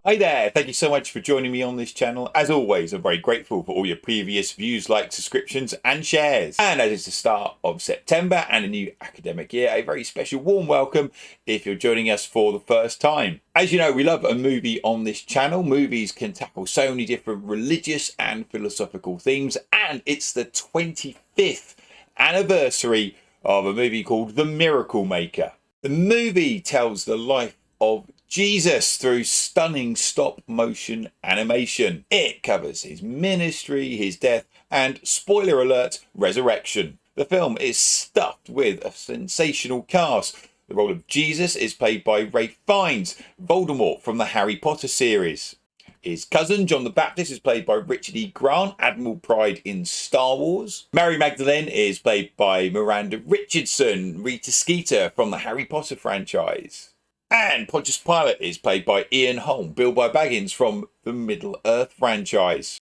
Hi there, thank you so much for joining me on this channel. As always, I'm very grateful for all your previous views, likes, subscriptions and shares. And as it's the start of September and a new academic year, a very special warm welcome if you're joining us for the first time. As you know, we love a movie on this channel. Movies can tackle so many different religious and philosophical themes, and it's the 25th anniversary of a movie called The Miracle Maker. The movie tells the life of Jesus through stunning stop motion animation. It covers his ministry, his death, and, spoiler alert, resurrection. The film is stuffed with a sensational cast. The role of Jesus is played by Ralph Fiennes, Voldemort from the Harry Potter series. His cousin, John the Baptist, is played by Richard E. Grant, Admiral Pride in Star Wars. Mary Magdalene is played by Miranda Richardson, Rita Skeeter from the Harry Potter franchise. And Pontius Pilate is played by Ian Holm, Bilbo Baggins from the Middle-earth franchise.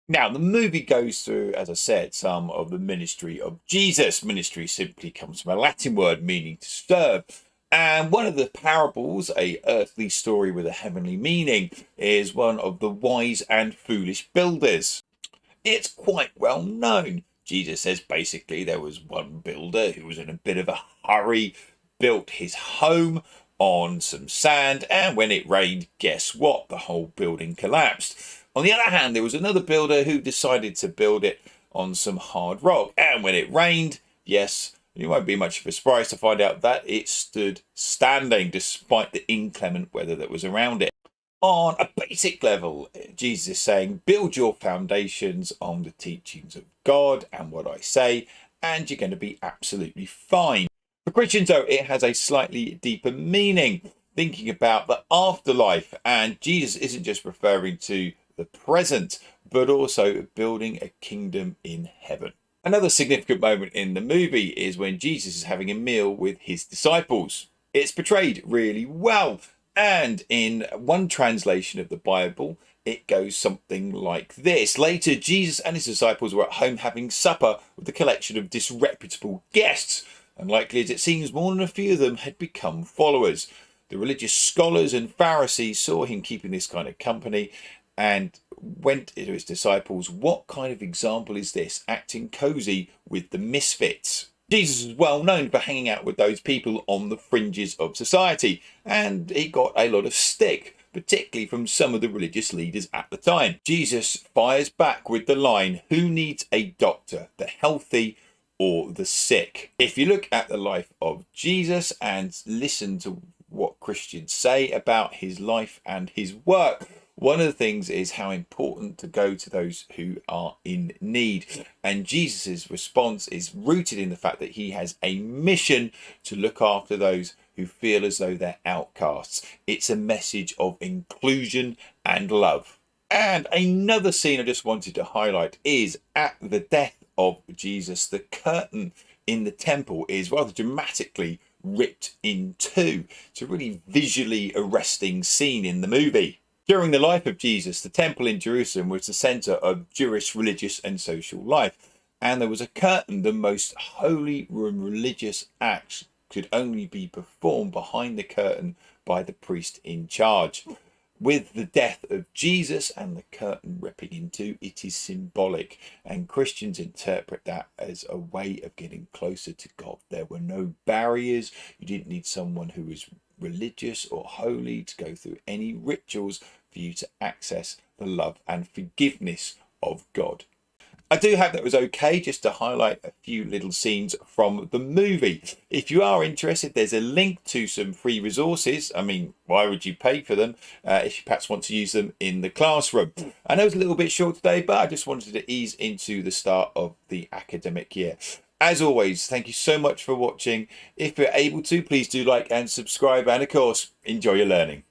Now, the movie goes through, as I said, some of the ministry of Jesus. Ministry simply comes from a Latin word meaning to serve. And one of the parables, a earthly story with a heavenly meaning, is one of the wise and foolish builders. It's quite well known. Jesus says basically there was one builder who was in a bit of a hurry, built his home on some sand, and when it rained, guess what? The whole building collapsed. On the other hand, there was another builder who decided to build it on some hard rock, and when it rained, yes, you won't be much of a surprise to find out that it stood standing despite the inclement weather that was around it. On a basic level, Jesus is saying, build your foundations on the teachings of God and what I say, and you're going to be absolutely fine. For Christians, though, it has a slightly deeper meaning, thinking about the afterlife, and Jesus isn't just referring to the present, but also building a kingdom in heaven. Another significant moment in the movie is when Jesus is having a meal with his disciples. It's portrayed really well, and in one translation of the Bible, it goes something like this. Later, Jesus and his disciples were at home having supper with a collection of disreputable guests. Unlikely as it seems, more than a few of them had become followers. The religious scholars and Pharisees saw him keeping this kind of company and went to his disciples, what kind of example is this, acting cozy with the misfits? Jesus is well known for hanging out with those people on the fringes of society, and he got a lot of stick, particularly from some of the religious leaders at the time. Jesus fires back with the line, who needs a doctor, the healthy or the sick? If you look at the life of Jesus and listen to what Christians say about his life and his work, one of the things is how important to go to those who are in need. And Jesus's response is rooted in the fact that he has a mission to look after those who feel as though they're outcasts. It's a message of inclusion and love. And another scene I just wanted to highlight is at the death of Jesus, the curtain in the temple is rather dramatically ripped in two. It's a really visually arresting scene in the movie. During the life of Jesus, the temple in Jerusalem was the center of Jewish religious and social life, and there was a curtain. The most holy religious acts could only be performed behind the curtain by the priest in charge. With the death of Jesus and the curtain ripping in two, it is symbolic, and Christians interpret that as a way of getting closer to God. There were no barriers. You didn't need someone who was religious or holy to go through any rituals for you to access the love and forgiveness of God. I do hope that was okay, just to highlight a few little scenes from the movie. If you are interested, there's a link to some free resources. I mean, why would you pay for them if you perhaps want to use them in the classroom? I know it's a little bit short today, but I just wanted to ease into the start of the academic year. As always, thank you so much for watching. If you're able to, please do like and subscribe, and of course, enjoy your learning.